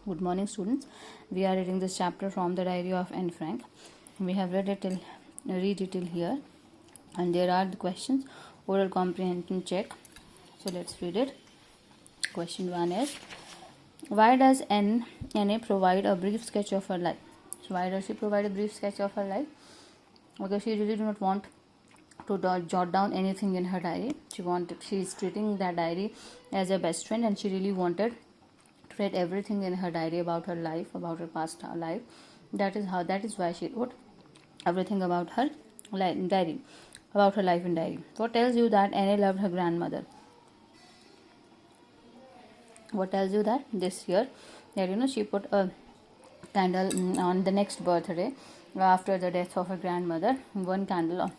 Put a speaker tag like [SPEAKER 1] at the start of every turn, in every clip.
[SPEAKER 1] Good morning, students. We are reading this chapter from the diary of Anne Frank. We have read it till here, and there are the questions. Oral comprehension check. So let's read it. Question 1 is, why does NA provide a brief sketch of her life? So why does she provide a brief sketch of her life? Because she really do not want to jot down anything in her diary. She is treating that diary as a best friend, and she really wanted to write everything in her diary about her life, about her past life. That is why she wrote everything about her diary, about her life in diary. What tells you that Anne loved her grandmother? What tells you that this year that she put a candle on the next birthday after the death of her grandmother, one candle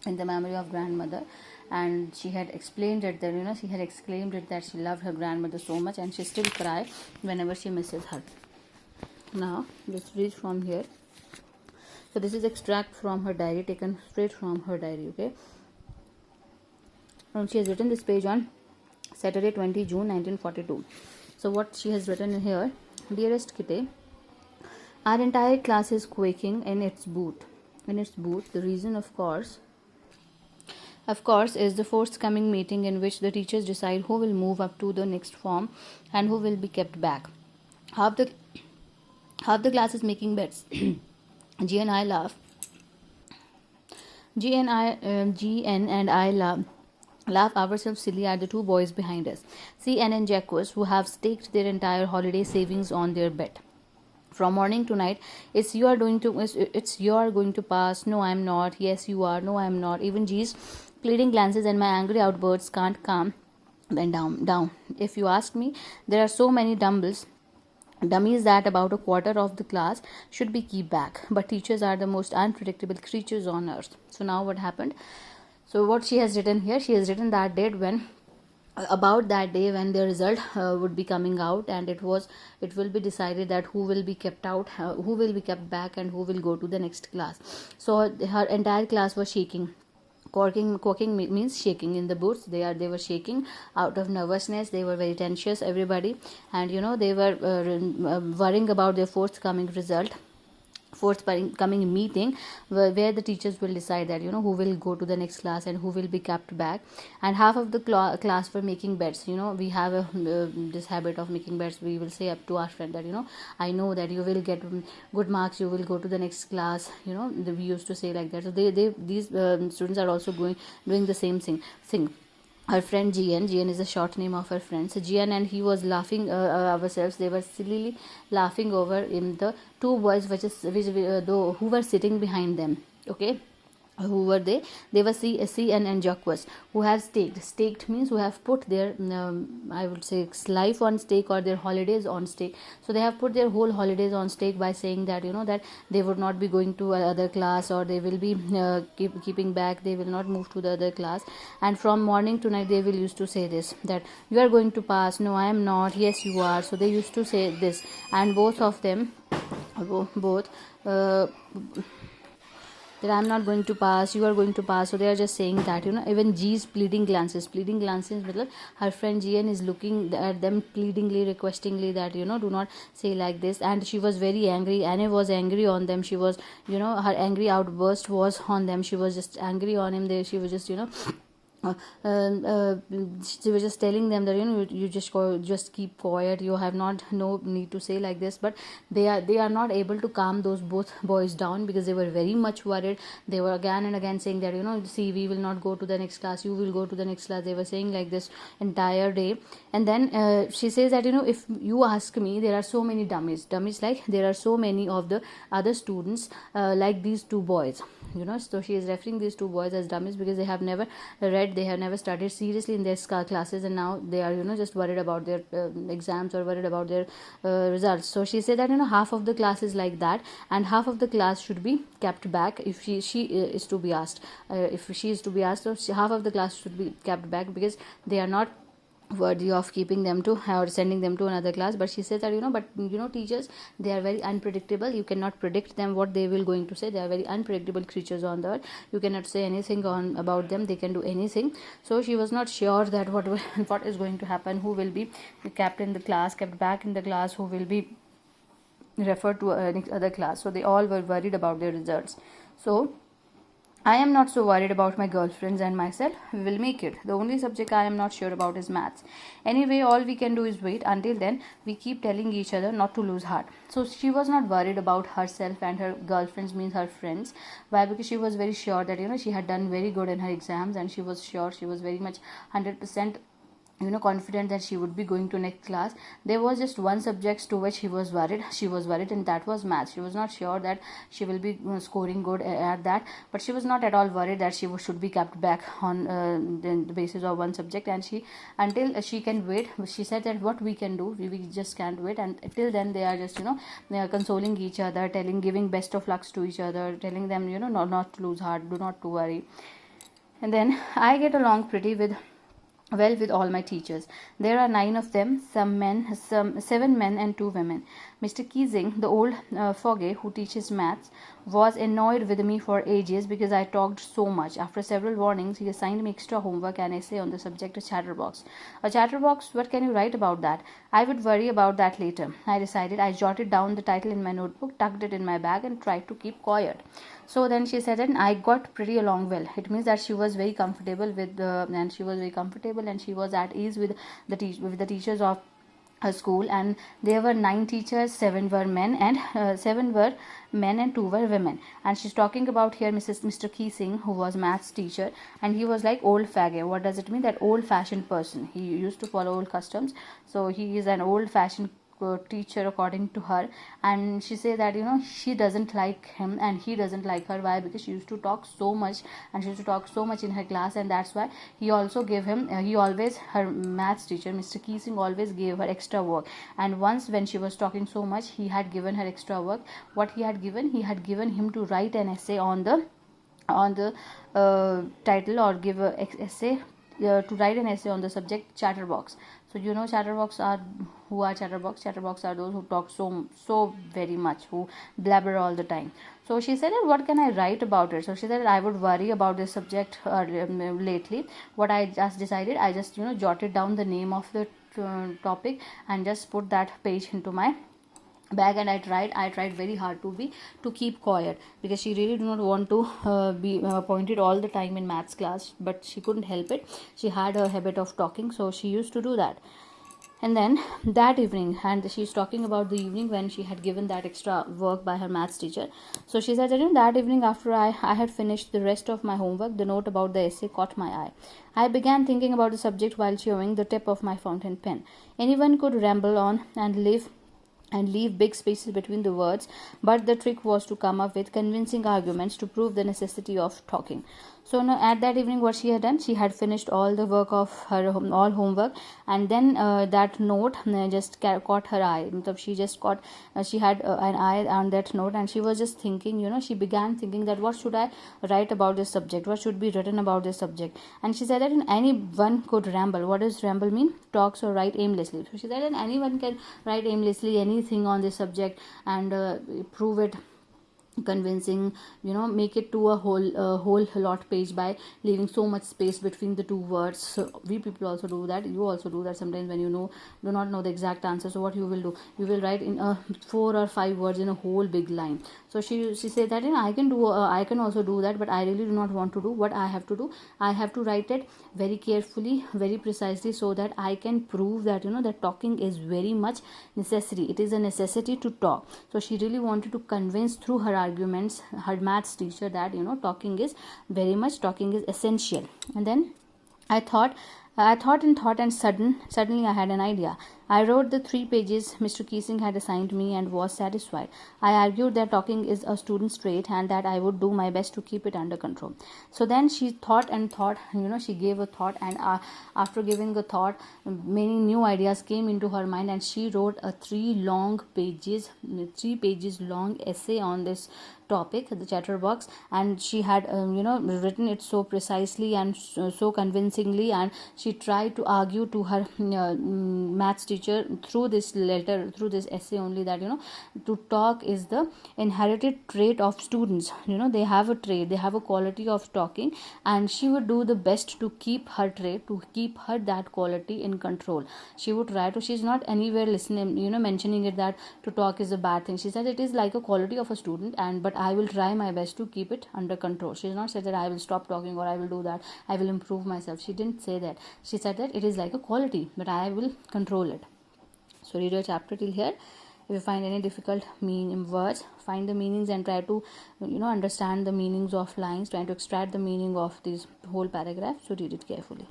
[SPEAKER 1] in the memory of grandmother, and she had explained it that she had exclaimed it that she loved her grandmother so much, and she still cry whenever she misses her. Now let's read from here. So this is extract from her diary, taken straight from her diary. Okay, and she has written this page on Saturday 20 June 1942. So what she has written here: dearest Kitty, our entire class is quaking in its boot. The reason, of course, is the forthcoming meeting in which the teachers decide who will move up to the next form and who will be kept back. Half the class is making bets. G and I laugh. Gn and I laugh ourselves silly at the two boys behind us. See Anne and Jacques, who have staked their entire holiday savings on their bet. From morning to night, it's you are going to pass. No, I'm not. Yes, you are. No, I'm not. Even G's pleading glances and my angry outbursts can't calm them down. If you ask me, there are so many dummies that about a quarter of the class should be kept back. But teachers are the most unpredictable creatures on earth. So now what happened? So what she has written here, she has written that date when the result would be coming out, and it will be decided that who will be kept out, who will be kept back, and who will go to the next class. So her entire class was shaking. Quaking means shaking in the boots. They were shaking out of nervousness. They were very tense, everybody, and they were worrying about their forthcoming meeting where the teachers will decide that who will go to the next class and who will be kept back. And half of the class were making bets. We have this habit of making bets. We will say up to our friend that I know that you will get good marks, you will go to the next class. We used to say like that. So these students are also doing the same thing. Her friend GN is a short name of her friend. So GN and he was laughing ourselves. They were sillily laughing over in the two boys who were sitting behind them. Okay, who were they? They were C and Jacques, who have staked means who have put their I would say life on stake, or their holidays on stake. So they have put their whole holidays on stake by saying that that they would not be going to other class, or they will be keeping back, they will not move to the other class. And from morning to night they will used to say this, that you are going to pass. No, I am not. Yes, you are. So they used to say this, and both of them that I'm not going to pass, you are going to pass. So they are just saying that even G's pleading glances her friend Gian is looking at them pleadingly, requestingly that do not say like this. And she was very angry. Anne was angry on them. She was her angry outburst was on them. She was just angry on him. She was just she was just telling them that you just keep quiet, you have no need to say like this. But they are not able to calm those both boys down, because they were very much worried. They were again and again saying that see, we will not go to the next class, you will go to the next class. They were saying like this entire day. And then she says that if you ask me, there are so many dummies, like there are so many of the other students like these two boys. So she is referring these two boys as dummies because they have never read, they have never studied seriously in their classes, and now they are just worried about their exams, or worried about their results. So she said that half of the class is like that, and half of the class should be kept back if she is to be asked. So half of the class should be kept back because they are not worthy of keeping them to or sending them to another class. But she says that but teachers, they are very unpredictable. You cannot predict them what they will going to say. They are very unpredictable creatures on the earth. You cannot say anything about them. They can do anything. So she was not sure that what is going to happen, who will be kept back in the class, who will be referred to any other class. So they all were worried about their results. So I am not so worried about my girlfriends and myself. We will make it. The only subject I am not sure about is maths. Anyway, all we can do is wait. Until then, we keep telling each other not to lose heart. So she was not worried about herself and her girlfriends, means her friends. Why? Because she was very sure that she had done very good in her exams, and she was sure, she was very much 100% confident that she would be going to next class. There was just one subject to which she was worried, and that was math. She was not sure that she will be scoring good at that, but she was not at all worried that she should be kept back on the basis of one subject. And until she can wait, she said that what we can do, we just can't wait. And till then, they are just they are consoling each other, giving best of lucks to each other, telling them not to lose heart, do not to worry. And then I get along pretty with all my teachers. There are 9 of them, 7 men and 2 women. Mr. Keesing, the old fogey who teaches maths, was annoyed with me for ages because I talked so much. After several warnings, he assigned me extra homework and essay on the subject of chatterbox. A chatterbox, what can you write about that? I would worry about that later. I decided. I jotted down the title in my notebook, tucked it in my bag, and tried to keep quiet. So then she said, and I got pretty along well. It means that she was very comfortable and she was at ease with the teachers of her school. And there were 9 teachers, 7 were men and 2 were women. And she's talking about here Mr. Keesing, who was maths teacher, and he was like old faggot. What does it mean? That old fashioned person. He used to follow old customs, so he is an old fashioned teacher according to her. And she said that she doesn't like him and he doesn't like her. Why? Because she used to talk so much, and she used to talk so much in her class, and that's why he also gave him her maths teacher, Mr. Keesing, always gave her extra work. And once when she was talking so much, he had given her extra work. What he had given him to write an essay on the title, or give a essay to write an essay on the subject chatterbox. So chatterbox are who are chatterbox? Chatterbox are those who talk so very much, who blabber all the time. So she said, what can I write about it? So she said, I would worry about this subject lately. What I just decided, I just jotted down the name of the topic and just put that page into my bag. And I tried very hard to keep quiet, because she really did not want to be pointed all the time in maths class, but she couldn't help it. She had a habit of talking, so she used to do that. And then that evening, and she's talking about the evening when she had given that extra work by her maths teacher. So she said that that evening, after I had finished the rest of my homework, the note about the essay caught my eye. I began thinking about the subject while chewing the tip of my fountain pen. Anyone could ramble on and leave big spaces between the words, but the trick was to come up with convincing arguments to prove the necessity of talking. So now at that evening, what she had done, she had finished all the work of her all homework, and then that note just caught her eye. She just caught she had an eye on that note, and she was just thinking, she began thinking that what should I write about this subject, what should be written about this subject. And she said that anyone could ramble. What does ramble mean? Talks or write aimlessly. So she said that anyone can write aimlessly anything on this subject and prove it convincing, make it to a whole lot page by leaving so much space between the two words. So we people also do that. You also do that sometimes when you do not know the exact answer. So what you will do, you will write in 4 or 5 words in a whole big line. So she said that I can also do that, but I really do not want to do. What I have to do, I have to write it very carefully, very precisely, so that I can prove that that talking is very much necessary. It is a necessity to talk. So she really wanted to convince through her arguments her maths teacher that talking is essential. And then I thought and suddenly I had an idea. I wrote the 3 pages Mr. Keesing had assigned me and was satisfied. I argued that talking is a student's trait and that I would do my best to keep it under control. So then she thought, she gave a thought, and after giving a thought, many new ideas came into her mind, and she wrote a 3 pages long essay on this topic, the chatterbox. And she had written it so precisely and so convincingly, and she tried to argue to her maths teacher teacher through this letter, through this essay only, that to talk is the inherited trait of students. They have a trait, they have a quality of talking, and she would do the best to keep her trait, to keep her that quality in control. She would try to, she's not anywhere listening, mentioning it that to talk is a bad thing. She said it is like a quality of a student, and but I will try my best to keep it under control. She's not said that I will stop talking or I will do that, I will improve myself. She didn't say that. She said that it is like a quality, but I will control it. So read your chapter till here. If you find any difficult words, find the meanings and try to understand the meanings of lines, trying to extract the meaning of this whole paragraph. So read it carefully.